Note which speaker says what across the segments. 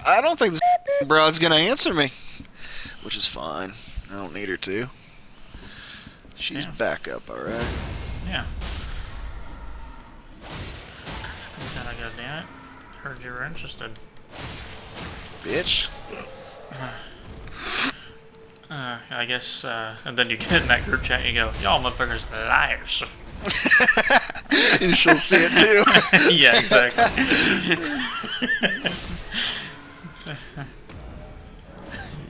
Speaker 1: I don't think this broad's gonna answer me, which is fine. I don't need her to. She's
Speaker 2: Yeah.
Speaker 1: backup, all right.
Speaker 2: Yeah. Gotta go, damn it. Heard you were interested.
Speaker 1: Bitch.
Speaker 2: I guess, and then you get in that group chat and you go, y'all motherfuckers are liars.
Speaker 1: And she'll see it too.
Speaker 2: Yeah, exactly.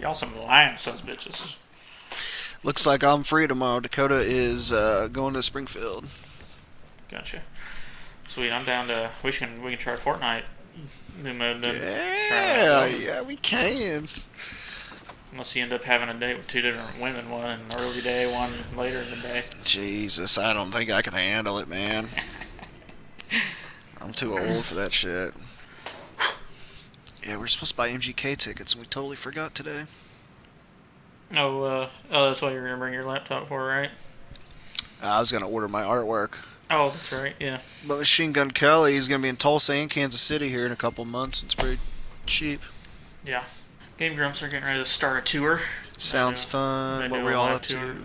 Speaker 2: Y'all some lying sons of bitches.
Speaker 1: Looks like I'm free tomorrow. Dakota is going to Springfield.
Speaker 2: Gotcha. Sweet, I'm down to, we can try Fortnite. New mode, then try it out.
Speaker 1: Yeah, we can.
Speaker 2: Unless you end up having a date with two different women, one in the early day, one later in the day.
Speaker 1: Jesus, I don't think I can handle it, man. I'm too old for that shit. Yeah, we're supposed to buy MGK tickets, and we totally forgot today.
Speaker 2: Oh, that's why you're gonna bring your laptop for, right?
Speaker 1: I was gonna order my artwork.
Speaker 2: Oh, that's right, yeah.
Speaker 1: But Machine Gun Kelly is gonna be in Tulsa and Kansas City here in a couple months. It's pretty cheap.
Speaker 2: Yeah. Game Grumps are getting ready to start a tour.
Speaker 1: Sounds fun. What we all up to?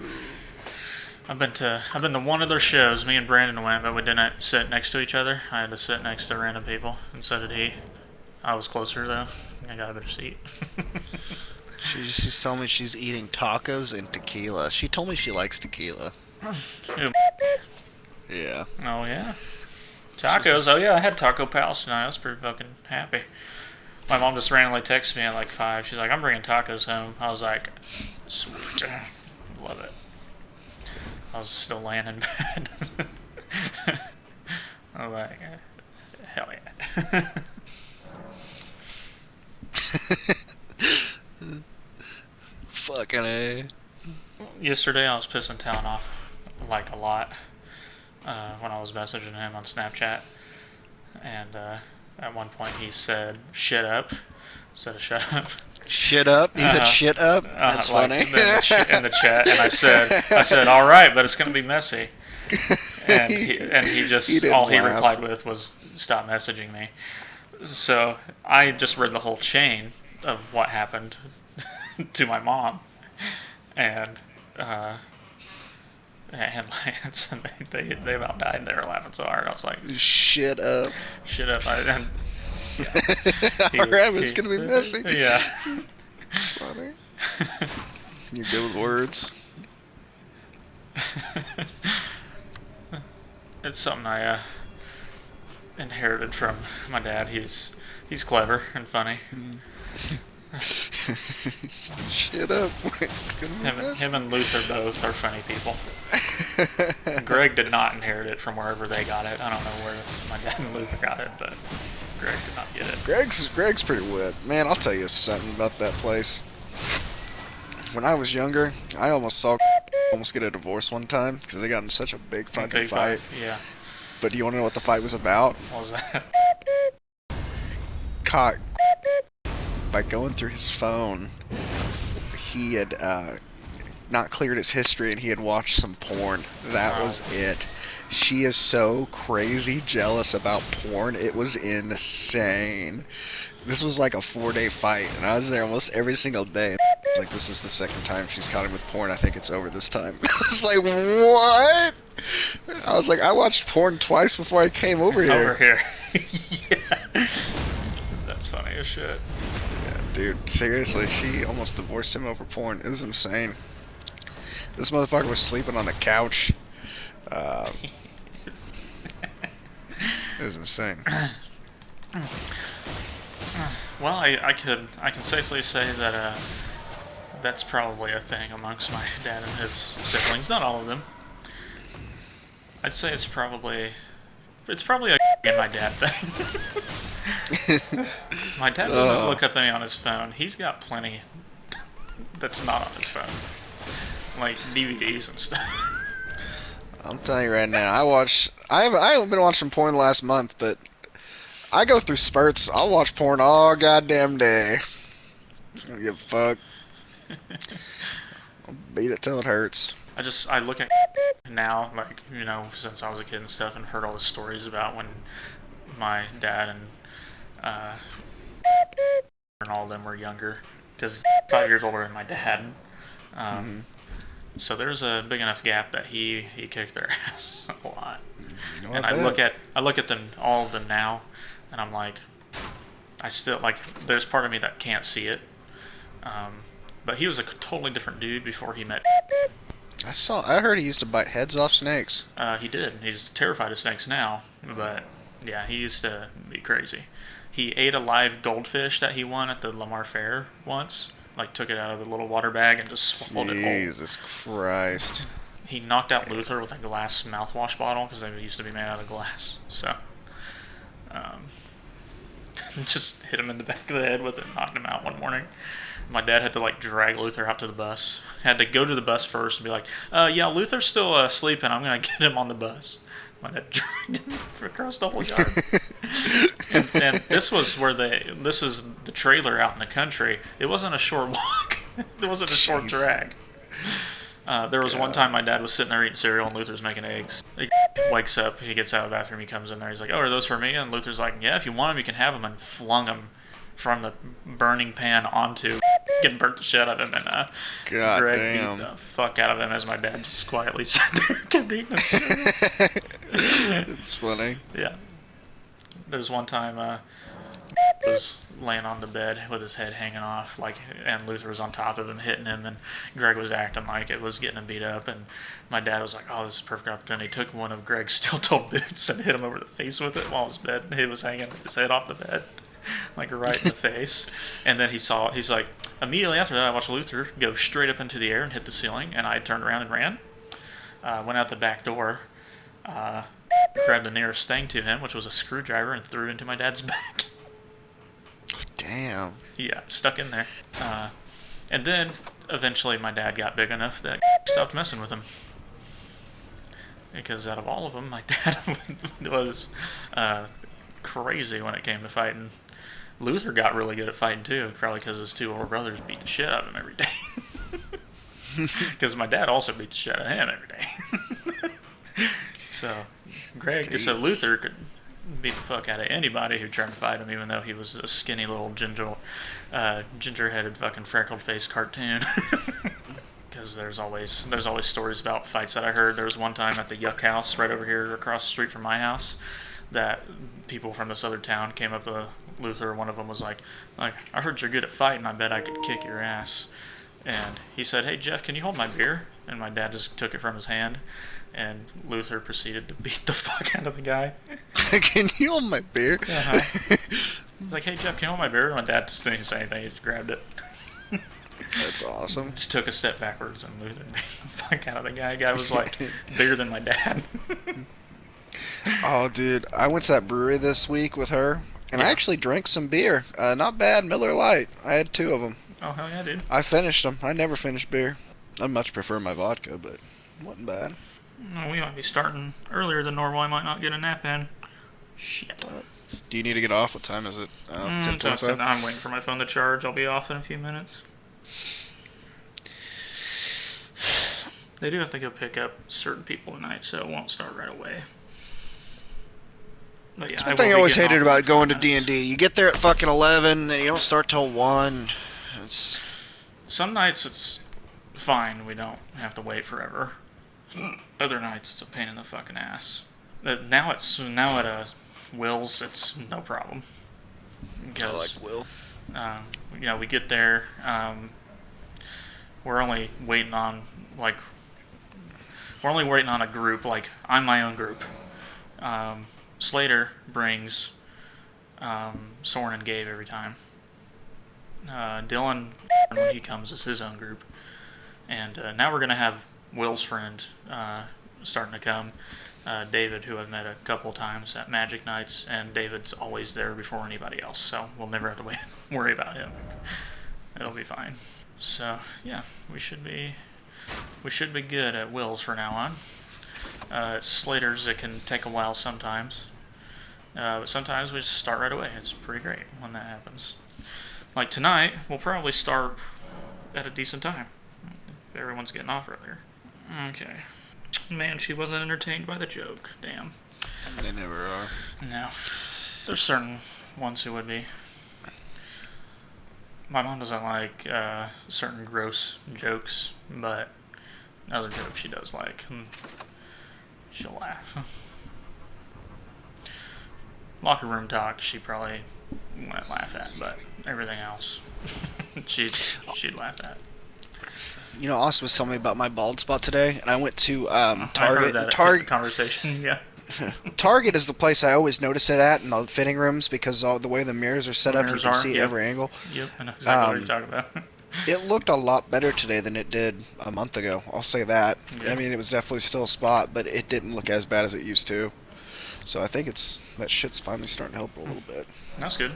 Speaker 2: I've been to one of their shows. Me and Brandon went, but we didn't sit next to each other. I had to sit next to random people, and so did he. I was closer though. I got a better seat.
Speaker 1: She's telling me she's eating tacos and tequila. She told me she likes tequila. Yeah.
Speaker 2: Oh yeah. Tacos. Oh yeah, I had Taco Palace tonight. I was pretty fucking happy. My mom just randomly texted me at like 5. She's like, I'm bringing tacos home. I was like, sweet. Love it. I was still laying in bed. I was like, hell yeah.
Speaker 1: Fucking A.
Speaker 2: Yesterday I was pissing Town off like a lot when I was messaging him on Snapchat. And at one point he said, shit up. Instead of shut up.
Speaker 1: Shit up? He said shit up? That's funny.
Speaker 2: In the chat, and I said, all right, but it's going to be messy. And he just, all he replied with was, stop messaging me. So I just read the whole chain of what happened to my mom. And Lance, and they about died, and they were laughing so hard. I was like,
Speaker 1: shit up.
Speaker 2: Shit up. Yeah.
Speaker 1: Alright, it's gonna be messy.
Speaker 2: Yeah.
Speaker 1: It's funny. You're good with words.
Speaker 2: It's something I inherited from my dad. He's clever and funny.
Speaker 1: Shit up. It's gonna be messy.
Speaker 2: Him and Luther both are funny people. Greg did not inherit it from wherever they got it. I don't know where my dad and Luther got it, but Greg did not get it.
Speaker 1: Greg's pretty wit. Man, I'll tell you something about that place. When I was younger, I almost saw get a divorce one time because they got in such a big fucking fight.
Speaker 2: Yeah.
Speaker 1: But do you want to know what the fight was about?
Speaker 2: What was that?
Speaker 1: Caught by going through his phone. He had not cleared his history and he had watched some porn. That was it. She is so crazy jealous about porn. It was insane. This was like a 4-day fight, and I was there almost every single day. Like, this is the second time she's caught him with porn. I think it's over this time. I was like, what? I was like, I watched porn twice before I came over here.
Speaker 2: Over here. Yeah. That's funny as shit.
Speaker 1: Yeah, dude, seriously, she almost divorced him over porn. It was insane. This motherfucker was sleeping on the couch. It was insane.
Speaker 2: Well, I can safely say that that's probably a thing amongst my dad and his siblings. Not all of them. I'd say it's probably a and my dad thing. My dad doesn't look up any on his phone. He's got plenty that's not on his phone, like DVDs and stuff.
Speaker 1: I'm telling you right now, I haven't been watching porn the last month, but I go through spurts. I'll watch porn all goddamn day. I don't give a fuck. I'll beat it till it hurts.
Speaker 2: I look at now, like, you know, since I was a kid and stuff, and heard all the stories about when my dad and and all of them were younger, because 5 years older than my dad. So there's a big enough gap that he kicked their ass a lot. And I look at them, all of them now, and I'm like, I still like. There's part of me that can't see it. But he was a totally different dude before he met.
Speaker 1: I heard he used to bite heads off snakes.
Speaker 2: He did. He's terrified of snakes now, but yeah, he used to be crazy. He ate a live goldfish that he won at the Lamar Fair once. Like, took it out of the little water bag and just swallowed it whole.
Speaker 1: Jesus Christ.
Speaker 2: He knocked out Luther with a glass mouthwash bottle, because they used to be made out of glass. So, just hit him in the back of the head with it and knocked him out one morning. My dad had to, like, drag Luther out to the bus. Had to go to the bus first and be like, yeah, Luther's still sleeping. I'm going to get him on the bus. My dad dragged him across the whole yard. and this is the trailer out in the country. It wasn't a short walk. It wasn't a short drag. There was one time my dad was sitting there eating cereal and Luther's making eggs. He wakes up, he gets out of the bathroom, he comes in there, he's like, oh, are those for me? And Luther's like, yeah, if you want them, you can have them, and flung them from the burning pan onto getting burnt the shit out of him, and Greg beat the fuck out of him as my dad just quietly sat there and kept eating his cereal.
Speaker 1: It's funny.
Speaker 2: Yeah. There's one time was laying on the bed with his head hanging off, like, and Luther was on top of him hitting him, and Greg was acting like it was getting him beat up, and my dad was like, oh, this is a perfect opportunity. He took one of Greg's steel-toed boots and hit him over the face with it while he was hanging his head off the bed, like right in the face. And then he's like, immediately after that, I watched Luther go straight up into the air and hit the ceiling, and I turned around and ran, went out the back door, grabbed the nearest thing to him, which was a screwdriver, and threw it into my dad's back.
Speaker 1: Damn.
Speaker 2: Yeah, stuck in there. And then, eventually, my dad got big enough that stopped messing with him. Because out of all of them, my dad was crazy when it came to fighting. Luther got really good at fighting, too, probably because his two older brothers beat the shit out of him every day. Because my dad also beat the shit out of him every day. So Luther could beat the fuck out of anybody who tried to fight him, even though he was a skinny little ginger-headed fucking freckled-faced cartoon. Because there's always stories about fights that I heard. There was one time at the Yuck House right over here across the street from my house that people from this other town came up to Luther. One of them was like, I heard you're good at fighting. I bet I could kick your ass. And he said, hey, Jeff, can you hold my beer? And my dad just took it from his hand. And Luther proceeded to beat the fuck out of the guy.
Speaker 1: Can you hold my beer?
Speaker 2: Uh-huh. He's like, hey, Jeff, can you hold my beer? And my dad just didn't say anything. He just grabbed it.
Speaker 1: That's awesome.
Speaker 2: Just took a step backwards, and Luther beat the fuck out of the guy. The guy was, like, bigger than my dad.
Speaker 1: Oh, dude. I went to that brewery this week with her, and I actually drank some beer. Not bad, Miller Lite. I had 2 of them.
Speaker 2: Oh, hell yeah, dude.
Speaker 1: I finished them. I never finished beer. I much prefer my vodka, but it wasn't bad.
Speaker 2: No, we might be starting earlier than normal. I might not get a nap in. Shit.
Speaker 1: Do you need to get off? What time is it? 10:25?
Speaker 2: I'm waiting for my phone to charge. I'll be off in a few minutes. They do have to go pick up certain people tonight, so it won't start right away. But yeah,
Speaker 1: That's one thing I always hated about going to D&D. You get there at fucking 11, then you don't start till 1.
Speaker 2: Some nights it's fine. We don't have to wait forever. Other nights it's a pain in the fucking ass. Now at Will's it's no problem. Because,
Speaker 1: I like Will.
Speaker 2: We get there. We're only waiting on a group. Like, I'm my own group. Slater brings Soren and Gabe every time. Dylan, when he comes, is his own group. And now we're going to have Will's friend starting to come. David, who I've met a couple times at Magic Nights, and David's always there before anybody else, so we'll never have to worry about him. It'll be fine. So, yeah, we should be good at Will's from now on. Slater's, it can take a while sometimes. But sometimes we just start right away. It's pretty great when that happens. Like tonight, we'll probably start at a decent time. If everyone's getting off earlier. Okay. Man, she wasn't entertained by the joke. Damn.
Speaker 1: They never are.
Speaker 2: No. There's certain ones who would be. my mom doesn't like certain gross jokes, but other jokes she does like. And she'll laugh. Locker room talk, she probably wouldn't laugh at, but everything else, she'd laugh at.
Speaker 1: You know, Austin was telling me about my bald spot today, and I went to
Speaker 2: I heard
Speaker 1: Target.
Speaker 2: that conversation. Yeah.
Speaker 1: Target is the place I always notice it at in the fitting rooms because all the way the mirrors are set up, you can see every angle.
Speaker 2: Yep, I know exactly what you're talking about.
Speaker 1: It looked a lot better today than it did a month ago. I'll say that.
Speaker 2: Yeah.
Speaker 1: I mean, it was definitely still a spot, but it didn't look as bad as it used to. So I think that shit's finally starting to help a little bit.
Speaker 2: That's good.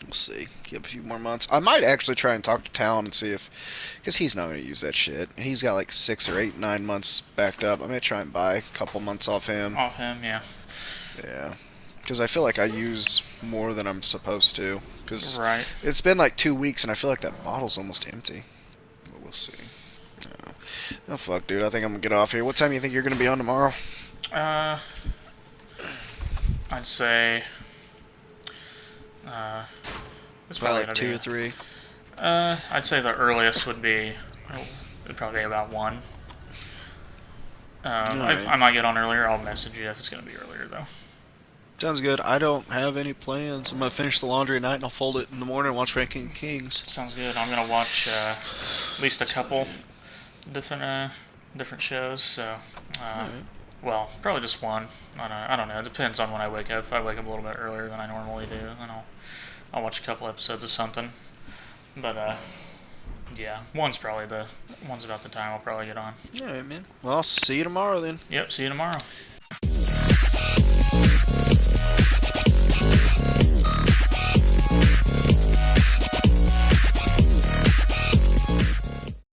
Speaker 1: We'll see. Give a few more months. I might actually try and talk to Talon and see if, because he's not going to use that shit. He's got like 6 or 8, 9 months backed up. I'm going to try and buy a couple months off him.
Speaker 2: Yeah.
Speaker 1: Yeah. Because I feel like I use more than I'm supposed to. Because
Speaker 2: right.
Speaker 1: It's been like 2 weeks and I feel like that bottle's almost empty. But we'll see. Oh fuck, dude. I think I'm going to get off here. What time do you think you're going to be on tomorrow?
Speaker 2: I'd say it's probably
Speaker 1: like 2 or 3.
Speaker 2: I'd say the earliest would probably be about 1.
Speaker 1: Right.
Speaker 2: I might get on earlier. I'll message you if it's going to be earlier, though.
Speaker 1: Sounds good. I don't have any plans. I'm going to finish the laundry at night and I'll fold it in the morning and watch Ranking Kings.
Speaker 2: Sounds good. I'm going to watch at least a couple different shows. So,
Speaker 1: right.
Speaker 2: well, probably just one. I don't know. It depends on when I wake up. If I wake up a little bit earlier than I normally do, then I'll watch a couple episodes of something. But yeah, one's about the time I'll probably get on.
Speaker 1: All right, man. Well, I'll see you tomorrow then.
Speaker 2: Yep. See you tomorrow.